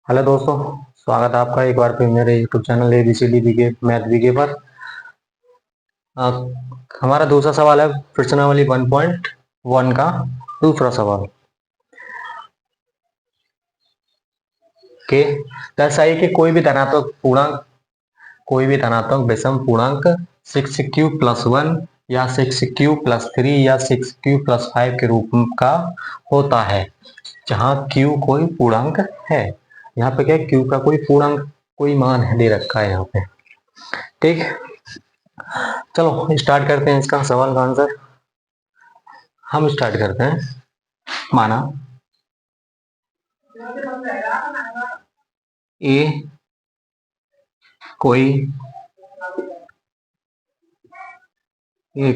Hello दोस्तों, स्वागत है आपका एक बार फिर मेरे YouTube channel ABCD BK math BK पर। अ, हमारा दूसरा सवाल है प्रश्नावली 1.1 का दूसरा सवाल के दर्शाइए कि कोई भी धनात्मक विषम पूर्णांक 6q+1 या 6q+3 या 6q+5 के रूप का होता है जहाँ q कोई पूर्णांक है। यहाँ पे क्या q का कोई पूर्णांक कोई मान है दे रखा है यहाँ पे। ठीक, चलो स्टार्ट करते हैं इसका सवाल का आंसर। हम स्टार्ट करते हैं। माना ए कोई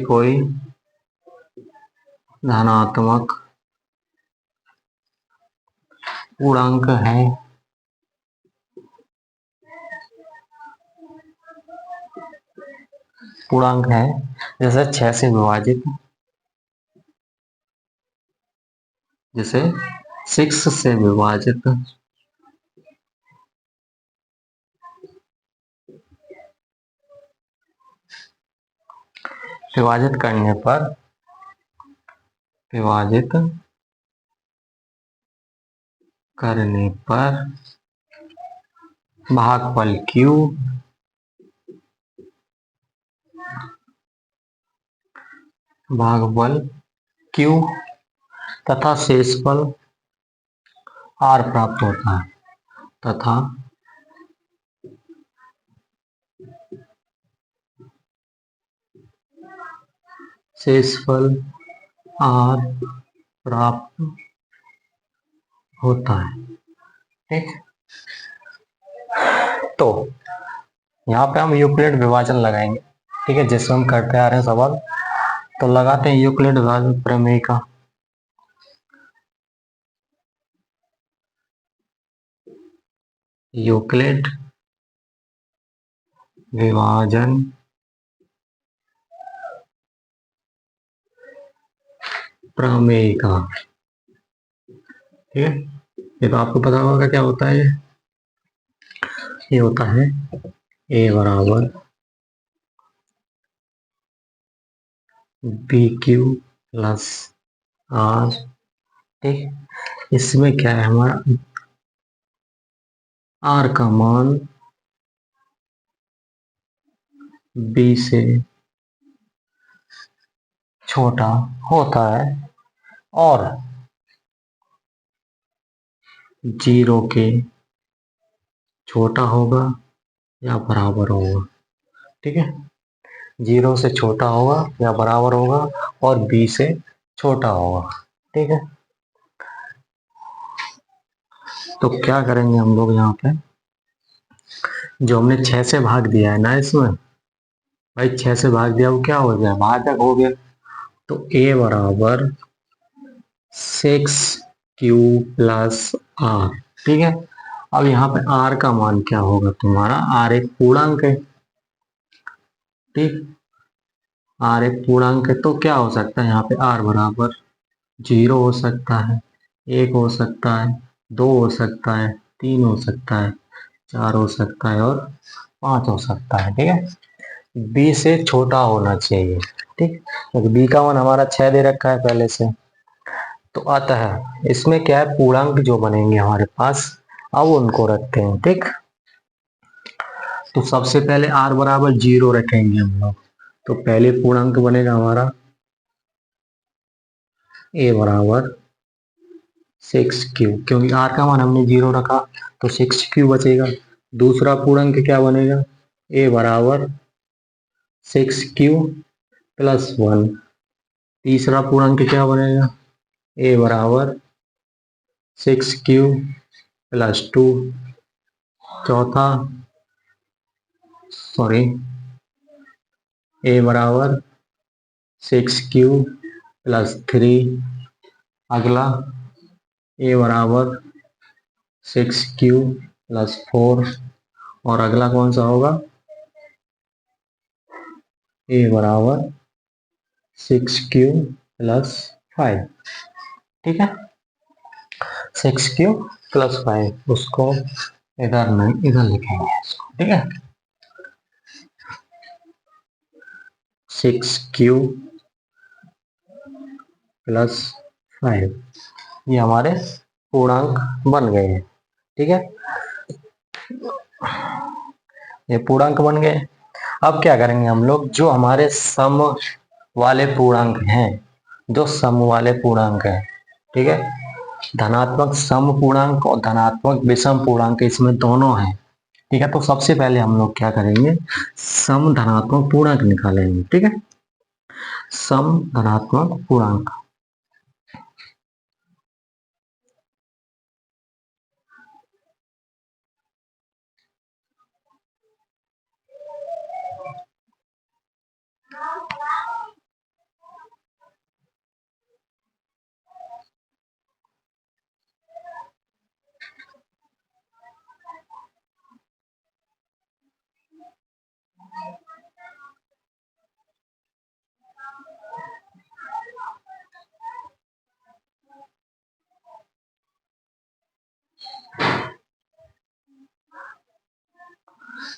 कोई धनात्मक पूर्णांक है जैसे 6 से विभाजित, जैसे 6 से विभाजित विभाजित करने पर भागफल Q तथा शेषफल R प्राप्त होता है तथा शेषफल R प्राप्त होता है। ठीक, तो यहाँ पे हम यूक्लिड विभाजन लगाएंगे। ठीक है, जिससे हम करते आ रहे हैं सवाल, तो लगाते हैं यूक्लिड विभाजन प्रमेय का। यूक्लिड विभाजन प्रमेय का। ठीक है, ये तो आपको पता होगा क्या होता है। ये होता है ए बराबर BQ+R। ठीक, इसमें क्या है, हमारा R का मान B से छोटा होता है और 0 के छोटा होगा या बराबर होगा। ठीक है, 0 से छोटा होगा या बराबर होगा और B से छोटा होगा। ठीक है, तो क्या करेंगे हम लोग, यहाँ पे जो हमने 6 से भाग दिया है ना, इसमें भाई 6 से भाग दिया, वो क्या हो गया, भाजक हो गया। तो A बराबर 6q+R। ठीक है, अब यहाँ पे R का मान क्या होगा तुम्हारा, R एक पूर्णांक है। ठीक, R एक पूर्णांक है तो क्या हो सकता है, यहाँ पे R बराबर 0 हो सकता है, 1 हो सकता है, 2 हो सकता है, 3 हो सकता है, 4 हो सकता है और 5 हो सकता है। ठीक है, B से छोटा होना चाहिए। ठीक, तो B का मान हमारा 6 दे रखा है पहले से, तो अतः इसमें क्या है, पूर्णांक जो बनेंगे हमारे पास, अब उनको रखते हैं। ठीक, तो सबसे पहले R बराबर 0 रखेंगे हम लोग, तो पहले पूर्णांक बनेगा हमारा A बराबर 6q, क्योंकि R का मान हमने 0 रखा तो 6q बचेगा। दूसरा पूर्णांक क्या बनेगा, A बराबर 6q+1। तीसरा पूर्णांक क्या बनेगा, A बराबर 6q+2। चौथा A बराबर 6q+3। अगला A बराबर 6q+4 और अगला कौन सा होगा, A बराबर 6q+5। ठीक है, 6 क्यू + 5, उसको इधर नहीं इधर लिखेंगे इसको, ठीक है। 6 क्यू + 5 ये हमारे पूर्णांक बन गए हैं, ठीक है। ये पूर्णांक बन गए। अब क्या करेंगे हम लोग, जो हमारे सम वाले पूर्णांक हैं, जो सम वाले पूर्णांक हैं, ठीक है, धनात्मक सम पूर्णांक और धनात्मक विषम पूर्णांक इसमें दोनों हैं, ठीक है। तो सबसे पहले हम लोग क्या करेंगे, सम धनात्मक पूर्णांक निकालेंगे, ठीक है। सम धनात्मक पूर्णांक,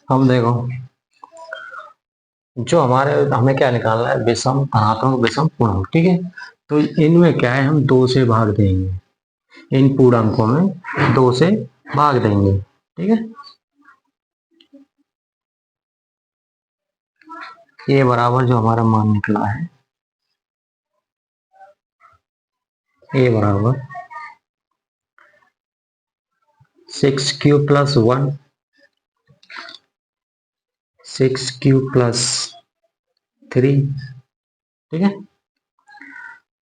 हम देखो जो हमारे हमें क्या निकालना है, विषम धनात्मक विषम पूर्णांक, ठीक है। तो इनमें क्या है, हम 2 से भाग देंगे, इन पूर्णांकों में 2 से भाग देंगे, ठीक है। ये बराबर जो हमारा मान निकला है, ये बराबर 6 क्यू + 1, 6 क्यू + 3, ठीक है।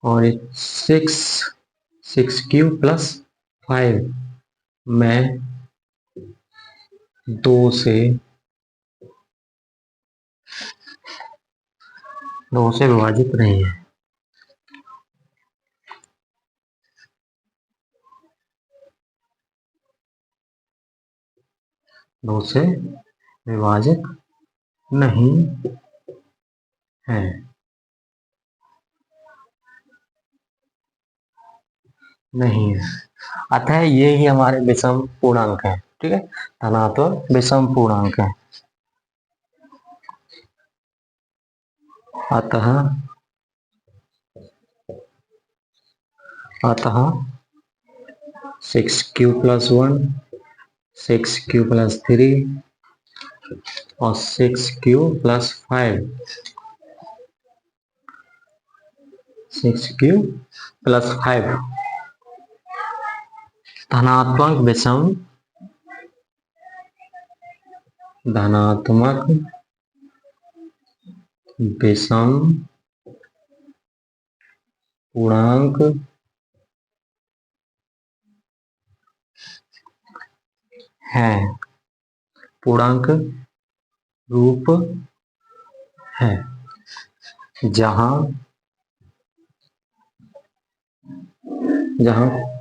और 6 क्यू + 5 में 2 से विभाजित नहीं है, 2 से विभाजित नहीं है, नहीं है। अतः ये ही हमारे विषम पूर्णांक है, ठीक है, धनात्मक विषम पूर्णांक है। अतः अतः 6 क्यू + 1, 6 क्यू + 3 और 6 क्यू + 5, 6 क्यू + 5 धनात्मक विषम पूर्णांक है, पूर्णांक रूप है, जहां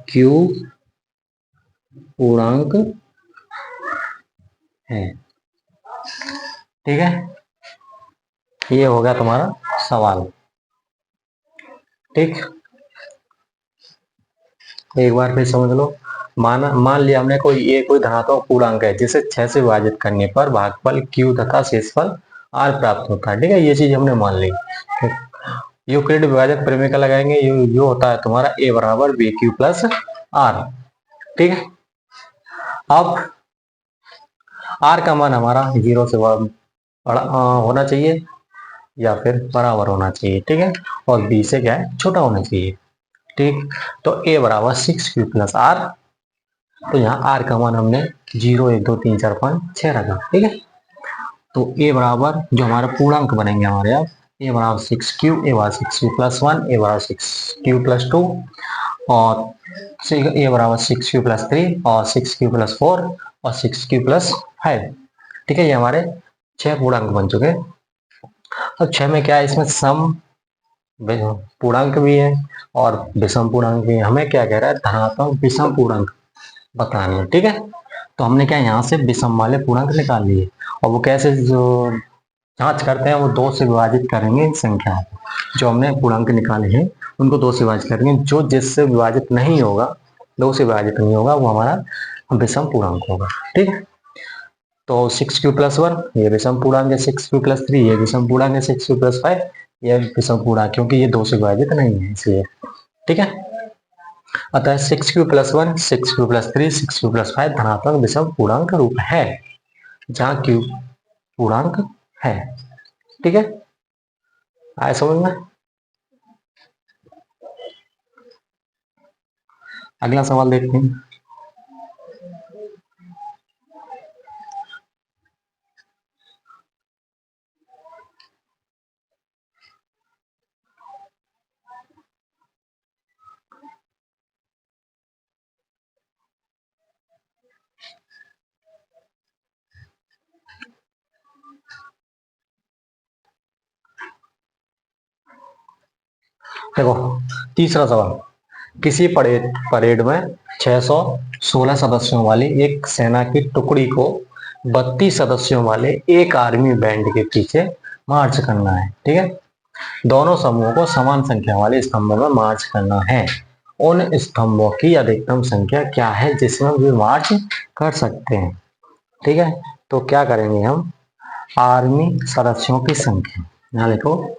क्यू पूर्णांक है, ठीक है। ये हो गया तुम्हारा सवाल, ठीक। एक बार फिर समझ लो, मान लिया हमने कोई धनात्मक पूर्णांक है जिसे 6 से विभाजित करने पर भागफल q तथा शेषफल r प्राप्त होता है, ठीक है। ये चीज हमने मान ली। यूक्लिड विभाजक प्रमेय का लगाएंगे, ये होता है तुम्हारा a बराबर bq + r, ठीक है। अब r का मान हमारा 0 से बड़ा होना चाहिए या फिर बराबर होना चाहिए, ठीक है, और b से क्या है, छोटा होना चाहिए, ठीक। तो a बराबर 6q + r, तो यहाँ r का मान हमने 0 1 2 3 4 5 6 रखा, ठीक है। तो a बराबर जो हमारा पूर्णांक बनेंगे हमारे यहाँ, a बराबर 6q, a बराबर 6q + 1, a बराबर 6q + 2 और a बराबर 6q + 3 और 6q + 4 और 6q + 5, ठीक है। ये हमारे 6 पूर्णांक बन चुके हैं। अब 6 में क्या है, इसमें सम पूर्णांक भी है और विषम पूर्णांक भी है। हमें क्या कह रहा है, धनात्मक विषम पूर्णांक बताने हैं, ठीक है। तो हमने क्या यहाँ से विषम वाले पूर्णांक निकाल लिए, और वो कैसे जो जांच करते हैं, वो 2 से विभाजित करेंगे इन संख्याओं को, जो हमने पूर्णांक निकाले हैं उनको 2 से विभाजित करेंगे, जो जिससे विभाजित नहीं होगा 2 से विभाजित नहीं होगा, वो हमारा विषम पूर्णांक होगा। ठीक है, तो 6q+1 ये विषम पूर्णांक है, 6q+3 ये विषम पूर्णांक है, 6q+5 ये विषम पूर्णांक, क्योंकि ये 2 से विभाजित नहीं है इसलिए। ठीक है, अतः 6q+1 6q+3 6q+5 धनात्मक विषम पूर्णांक रूप है, जहाँ q पूर्णांक है। ठीक है, आए समझ में? अगला सवाल देखते हैं। देखो, तीसरा सवाल, किसी परेड में 616 सदस्यों वाली एक सेना की टुकड़ी को 32 सदस्यों वाले एक आर्मी बैंड के पीछे मार्च करना है। ठीक है, दोनों समूहों को समान संख्या वाले स्तंभों में मार्च करना है। उन स्तंभों की अधिकतम संख्या क्या है जिसमें वे मार्च कर सकते हैं? ठीक है, तो क्या करेंगे हम, आर्मी सदस्यों की संख्या, यहाँ देखो,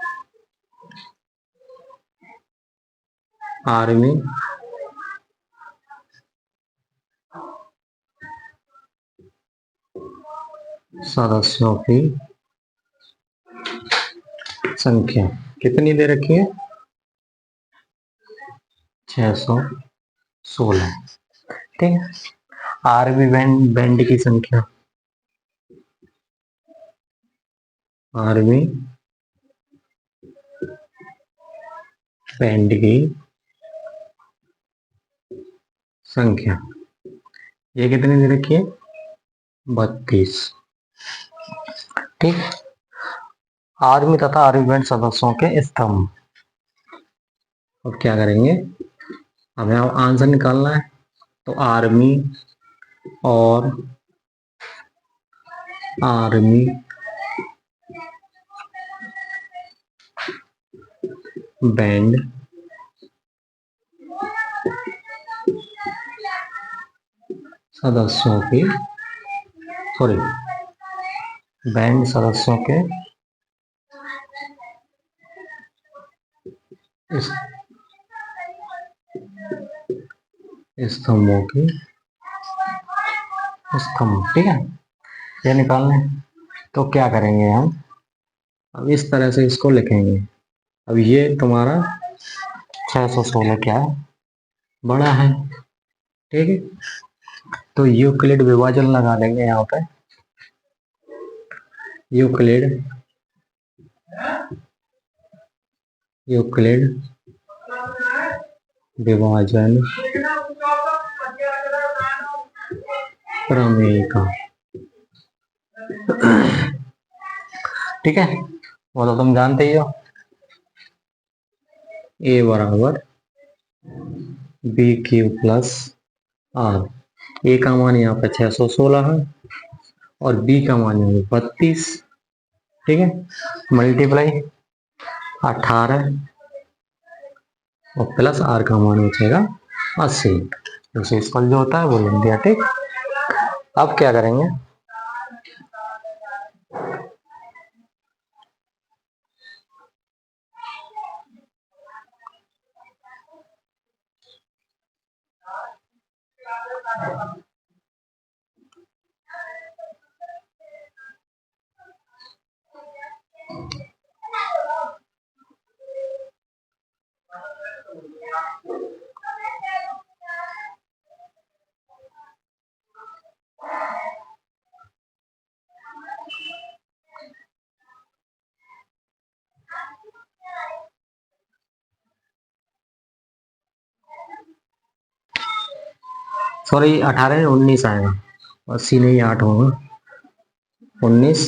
आर्मी सदस्यों की संख्या कितनी दे रखी है? 616। ठीक है, आर्मी बैंड की संख्या, आर्मी बैंड की संख्या ये कितनी दे रखी है? 32। ठीक, आर्मी तथा आर्मी बैंड सदस्यों के स्तंभ, अब क्या करेंगे, हमें आंसर निकालना है, तो आर्मी और आर्मी बैंड सदस्यों की, सॉरी, बैंड सदस्यों के स्तंभों की स्तंभ। ठीक है, ये निकालना है, तो क्या करेंगे हम, अब इस तरह से इसको लिखेंगे। अब ये तुम्हारा 616 क्या है, बड़ा है। ठीक है, तो यूक्लिड विभाजन लगा देंगे यहाँ पे, यूक्लिड यूक्लिड विभाजन प्रमेय का। ठीक है, वो तो तुम जानते ही हो, ए बराबर बी क्यू प्लस आर। ए का मान यहाँ पे 616 है और बी का मान यहाँ पे 32। ठीक है, मल्टीप्लाई 18 और प्लस आर का मान बचेगा 80। जो होता है वो लिख दिया। ठीक, अब क्या करेंगे, सॉरी 18 19 आएगा, 80 नहीं 8 होगा, 19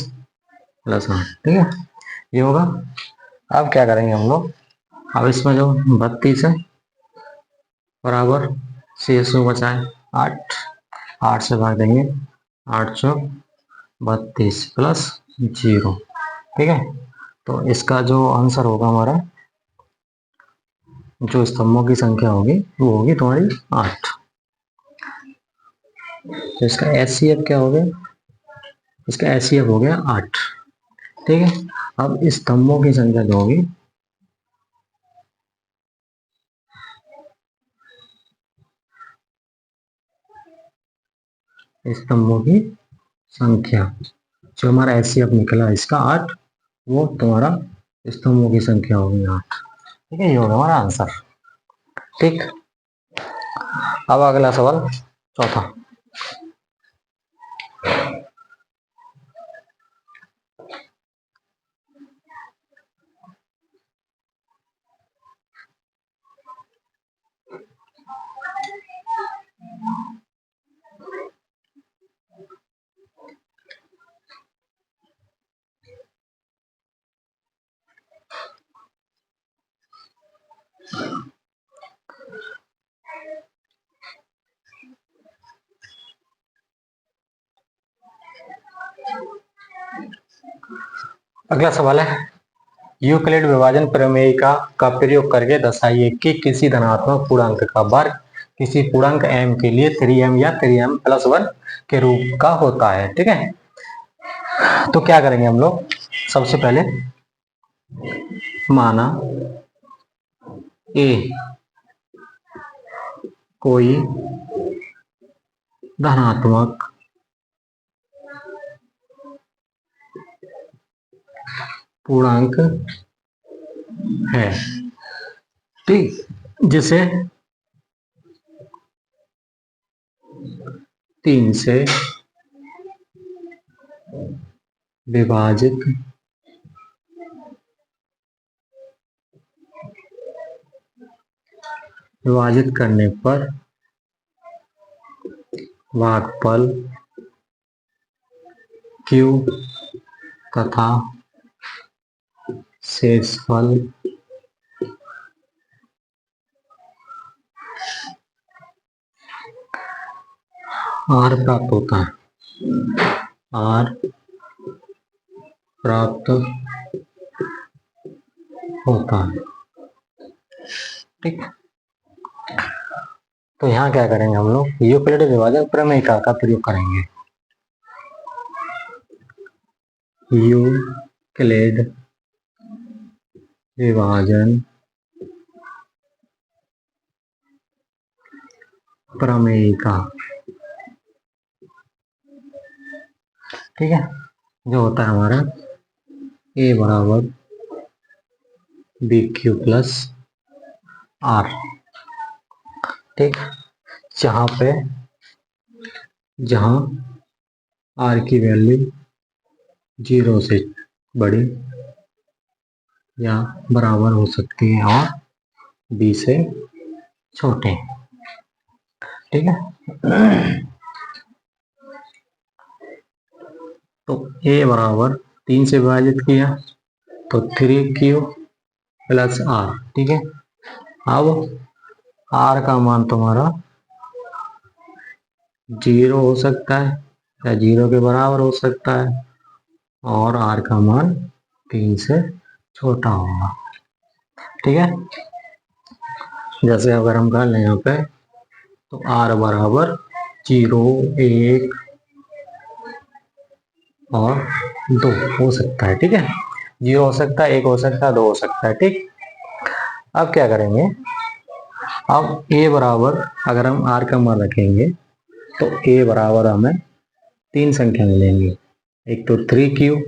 प्लस 8। ठीक है, ये होगा। अब क्या करेंगे हम लोग, अब इसमें जो 32 है बराबर शेष में बचा है 8, 8 से भाग देंगे, 8 चौक 32 प्लस 0। ठीक है, तो इसका जो आंसर होगा हमारा, जो स्तंभों की संख्या होगी वो होगी तुम्हारी 8। तो इसका एचसीएफ क्या हो गया, इसका एचसीएफ हो गया 8। ठीक है, अब स्तंभों की संख्या जो होगी, स्तंभों की संख्या, जो हमारा एचसीएफ निकला इसका 8, वो तुम्हारा स्तंभों की संख्या होगी 8। ठीक है, ये होगा हमारा आंसर। ठीक, अब अगला सवाल चौथा। अगला सवाल है, यूक्लिड विभाजन प्रमेय का प्रयोग करके दर्शाइए कि किसी धनात्मक पूर्णांक का वर्ग किसी पूर्णांक m के लिए 3m या 3m+1 के रूप का होता है। ठीक है, तो क्या करेंगे हम लोग, सबसे पहले माना a कोई धनात्मक पूर्णांक है, ठीक, जिसे 3 से विभाजित करने पर भागफल Q तथा शेषफल R प्राप्त होता है, R प्राप्त होता है। ठीक, तो यहाँ क्या करेंगे हम लोग, यूक्लिड विभाजन प्रमेय का प्रयोग करेंगे। यूक्लिड विभाजन प्रमेय का, ठीक है, जो होता है हमारा a बराबर BQ प्लस R। ठीक, जहां R की वैल्यू 0 से बड़ी या बराबर हो सकती है और B से छोटे। ठीक है, तो a बराबर 3 से विभाजित किया तो 3Q प्लस R। ठीक है, अब R का मान तुम्हारा 0 हो सकता है या 0 के बराबर हो सकता है और R का मान 3 से छोटा होगा। ठीक है, जैसे अगर हम कर लें यहाँ पे, तो R बराबर 0, 1 और 2 हो सकता है। ठीक है, 0 हो सकता है, 1 हो सकता है, 2 हो सकता है। ठीक, अब क्या करेंगे, अब a बराबर अगर हम R का मान रखेंगे तो a बराबर हमें 3 संख्या मिलेंगी, एक तो 3Q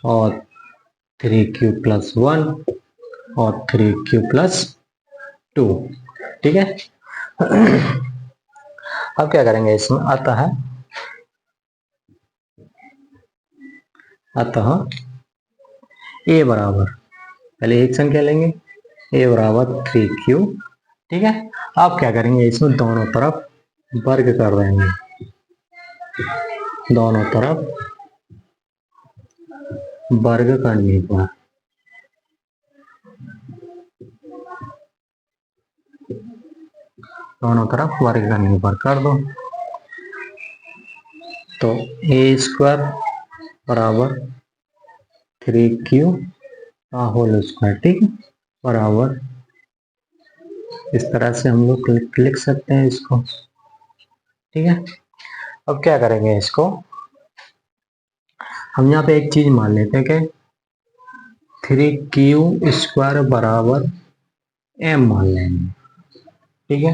और 3Q प्लस 1 और 3Q प्लस 2। ठीक है, अब क्या करेंगे इसमें, अतः a बराबर पहले एक संख्या लेंगे, a बराबर 3Q। ठीक है, अब क्या करेंगे, इसमें दोनों तरफ वर्ग कर देंगे, दोनों तरफ वर्ग करने पर कर दो, तो a स्क्वायर बराबर 3Q का होल स्क्वायर। ठीक, बराबर इस तरह से हम लोग लिख सकते हैं इसको। ठीक है, अब क्या करेंगे इसको, हम यहाँ पे एक चीज मान लेते हैं कि 3q² बराबर m मान लेंगे। ठीक है,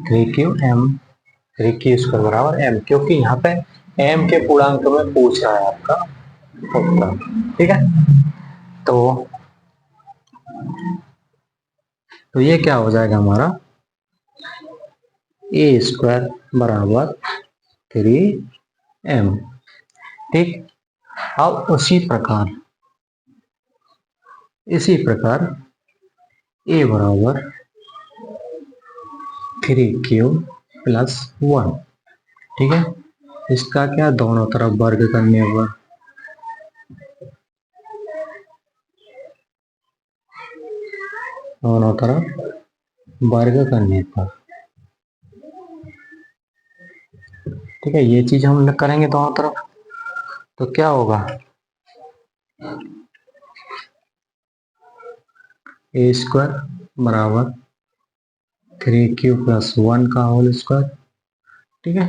3q² बराबर m, क्योंकि यहाँ पे m के पूर्णांक में पूछ रहा है आपका उत्तर। ठीक है, तो ये क्या हो जाएगा हमारा, a² बराबर 3m। ठीक, अब इसी प्रकार a बराबर 3q+1। ठीक है, इसका क्या, दोनों तरफ वर्ग करने पर, दोनों तरफ वर्ग करने पर, ठीक है, ये चीज हम करेंगे दोनों तरफ, तो क्या होगा, a² बराबर 3q+1 का होल स्क्वायर। ठीक है,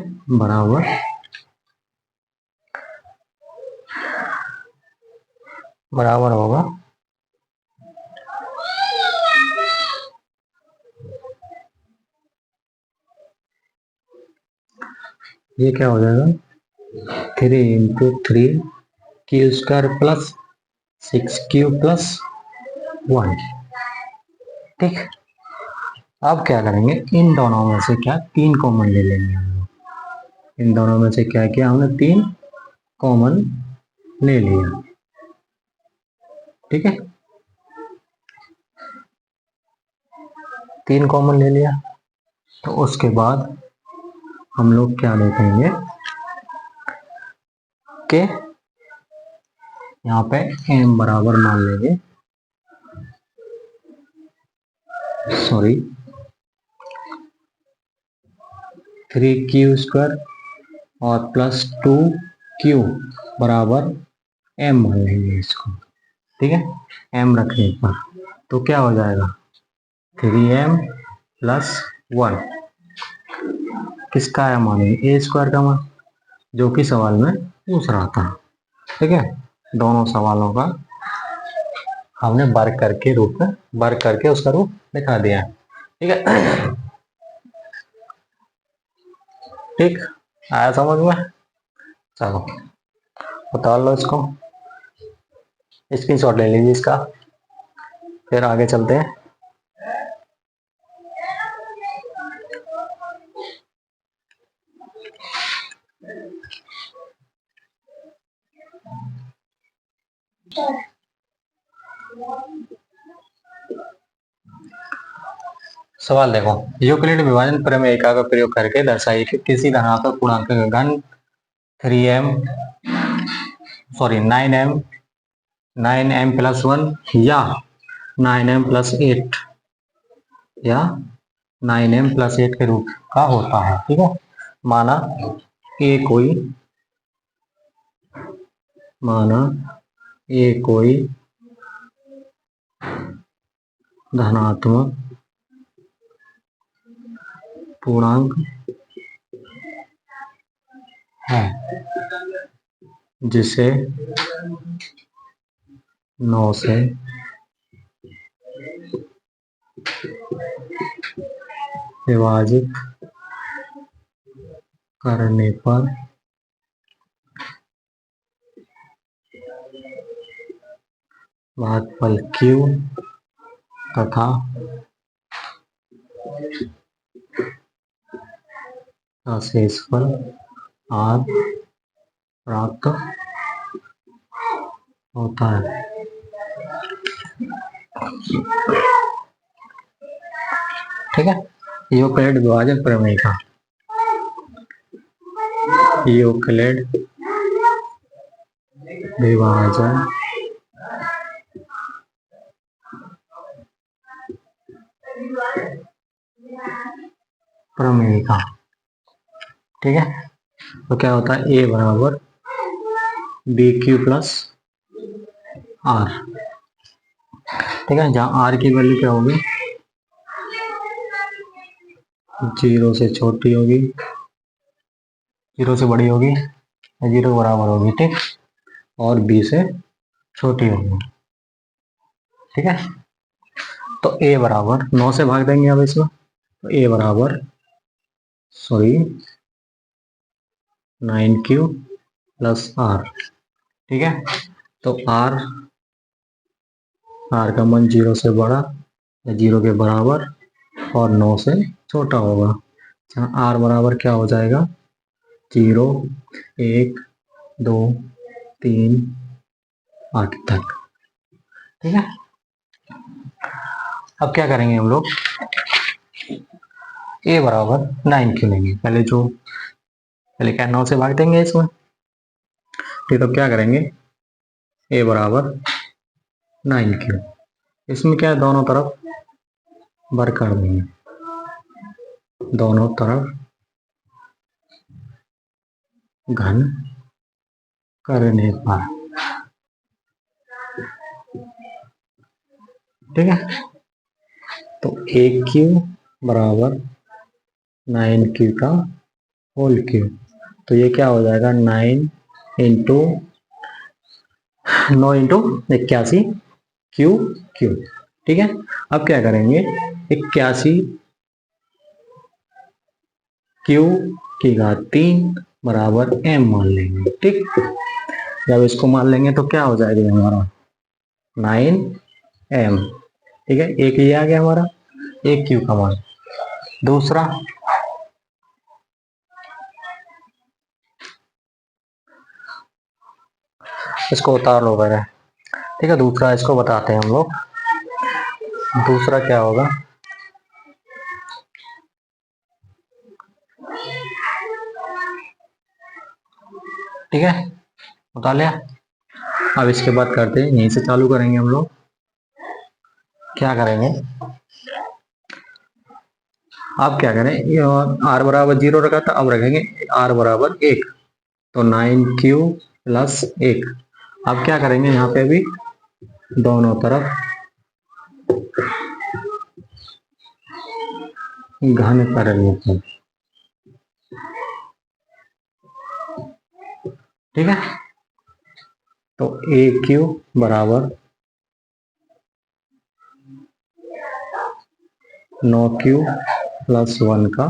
बराबर होगा ये क्या हो जाएगा, 3 × 3 q² + 6q+1। ठीक, अब क्या करेंगे, इन दोनों में से क्या 3 कॉमन ले लेंगे हम लोग। इन दोनों में से क्या किया हमने, 3 कॉमन ले लिया। ठीक है, 3 कॉमन ले लिया, तो उसके बाद हम लोग क्या देखेंगे कि यहाँ पे m बराबर मान लेंगे, सॉरी 3q² और +2q बराबर m मान लेंगे इसको। ठीक है, m रखने पर तो क्या हो जाएगा, 3m+1 किसका है मानेंगे, a² का मान, जो कि सवाल में पूछ रहा था। ठीक है, दोनों सवालों का हमने वर्ग करके उसका रूप दिखा दिया। ठीक है, ठीक, आया समझ में, चलो उतार लो इसको, स्क्रीनशॉट ले लीजिए इसका, फिर आगे चलते हैं। सवाल देखो, यूक्लिड विभाजन प्रमेयिका का प्रयोग करके दर्शाइए कि किसी धनात्मक पूर्णांक का घन 9m+1 या 9m+8 या 9m+8 के रूप का होता है। ठीक है, माना ए कोई धनात्मक पूर्णांक है जिसे 9 से विभाजित करने पर भागफल Q तथा शेषफल R प्राप्त होता है। ठीक है, यूक्लिड विभाजन प्रमेयिका, यूक्लिड विभाजन प्रमेयिका। ठीक है, तो क्या होता है, a बराबर bq+r। ठीक है, जहाँ r की वैल्यू क्या होगी, 0 से छोटी होगी जीरो से बड़ी होगी, जीरो के बराबर होगी, ठीक, और बी से छोटी होगी, ठीक है। तो ए बराबर 9 से भाग देंगे अब इसमें, तो ए बराबर सॉरी 9 क्यू प्लस आर, ठीक है। तो आर का मान 0 से बड़ा या 0 के बराबर और 9 से छोटा होगा, जहाँ आर बराबर क्या हो जाएगा 0 1 2 3 8 तक, ठीक है। अब क्या करेंगे हम लोग, ए बराबर 9 क्यू लेंगे, पहले क्या 9 से भाग देंगे इसमें, ठीक। तो क्या करेंगे ए बराबर 9 क्यू, इसमें क्या है दोनों तरफ वर्ग कर देंगे, दोनों तरफ घन करने पर, ठीक है। तो ए क्यू बराबर 9 क्यू का होल क्यू, तो ये क्या हो जाएगा 9 इंटू 81 क्यू, ठीक है। अब क्या करेंगे 81 क्यू की घात 3 बराबर m मान लेंगे, ठीक। जब इसको मान लेंगे तो क्या हो जाएगा हमारा 9m, ठीक है। एक ये आ गया हमारा एक क्यू का मान। दूसरा इसको उतार लो पहले, ठीक है। दूसरा इसको बताते हैं हम लोग, दूसरा क्या होगा, ठीक है, उतार लिया। अब इसके बाद करते हैं, यहीं से चालू करेंगे हम लोग। क्या करेंगे, अब क्या करें, आर बराबर 0 रखा था, अब रखेंगे आर बराबर 1, तो 9 क्यू प्लस 1। अब क्या करेंगे यहाँ पे भी दोनों तरफ घन करेंगे, ठीक है। तो ए क्यू बराबर 9 क्यू प्लस 1 का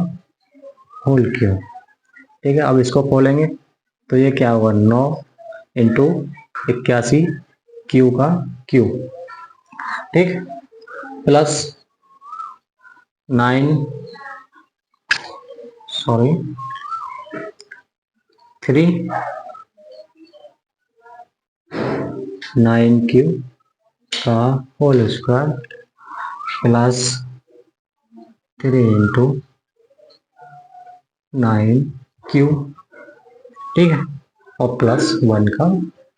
होल क्यू, ठीक है। अब इसको खोलेंगे तो ये क्या होगा 9 इंटू 81 क्यू का क्यू, ठीक, प्लस 9 3 9 क्यू का whole square plus 3 into 9 Q, ठीक है, और प्लस 1 का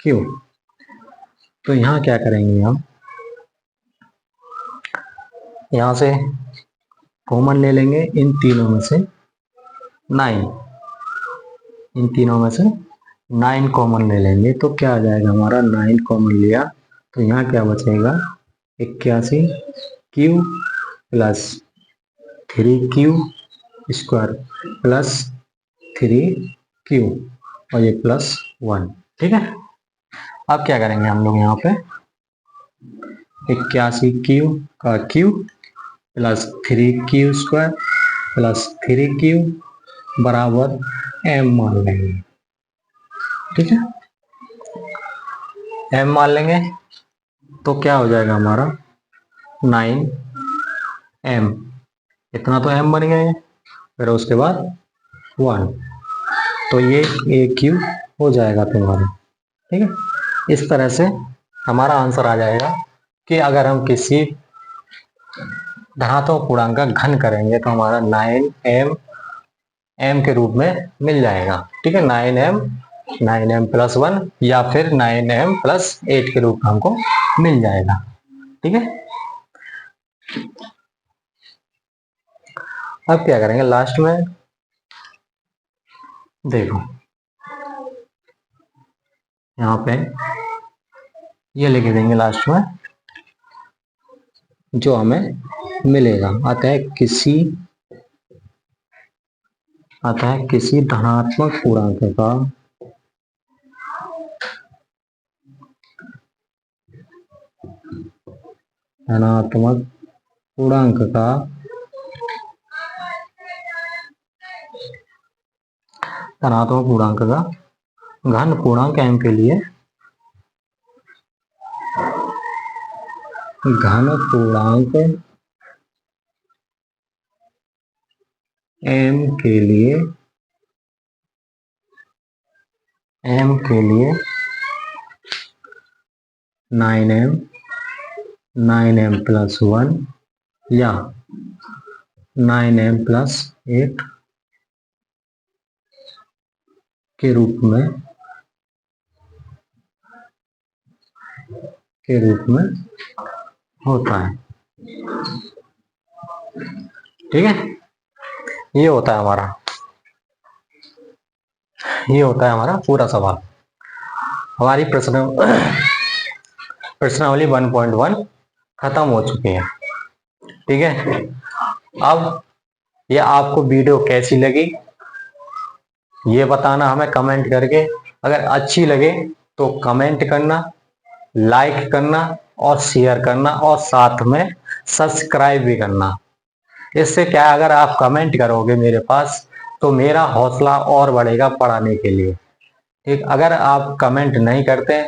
क्यू। तो यहाँ क्या करेंगे हम, यहाँ से कॉमन ले लेंगे इन तीनों में से 9, इन तीनों में से 9 कॉमन ले लेंगे, तो क्या आ जाएगा हमारा 9 कॉमन लिया तो यहाँ क्या बचेगा 81 Q plus 3 Q square plus 3 Q और ये प्लस 1, ठीक है। अब क्या करेंगे हम लोग यहाँ पे 81 क्यू का Q plus 3 Q square plus 3 Q बराबर m मान लेंगे, ठीक है। m मान लेंगे तो क्या हो जाएगा हमारा 9m, इतना तो m बन गया है, फिर उसके बाद 1, तो ये ए क्यू हो जाएगा तुम्हारा, ठीक है। इस तरह से हमारा आंसर आ जाएगा कि अगर हम किसी धनात्मक पूर्णांक का घन करेंगे तो हमारा 9m m के रूप में मिल जाएगा, ठीक है। 9m प्लस 1 या फिर 9m प्लस 8 के रूप में हमको मिल जाएगा, ठीक है। अब क्या करेंगे लास्ट में, देखो यहाँ पे ये लिख देंगे लास्ट में जो हमें मिलेगा, अतः किसी आता है किसी धनात्मक पूर्णांक का धनात्मक पूर्णांक का धनात्मक पूर्णांक का घन पूर्णांक m के लिए घन पूर्णांक m के लिए 9m प्लस 1 या 9m प्लस 8 के रूप में होता है। ठीक है, ये होता है हमारा पूरा सवाल। हमारी प्रश्नावली 1.1 खत्म हो चुकी है। ठीक है, अब ये आपको वीडियो कैसी लगी ये बताना हमें कमेंट करके। अगर अच्छी लगे तो कमेंट करना, लाइक करना और शेयर करना और साथ में सब्सक्राइब भी करना। इससे क्या है, अगर आप कमेंट करोगे मेरे पास तो मेरा हौसला और बढ़ेगा पढ़ाने के लिए। ठीक, अगर आप कमेंट नहीं करते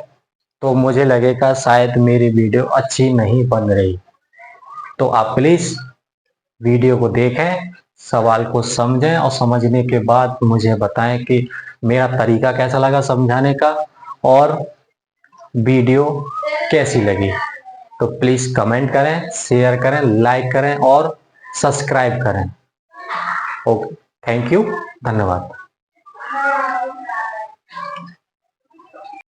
तो मुझे लगेगा शायद मेरी वीडियो अच्छी नहीं बन रही। तो आप प्लीज वीडियो को देखें, सवाल को समझें और समझने के बाद मुझे बताएं कि मेरा तरीका कैसा लगा समझाने का और वीडियो कैसी लगी। तो प्लीज कमेंट करें, शेयर करें, लाइक करें और सब्सक्राइब करें। ओके, थैंक यू, धन्यवाद।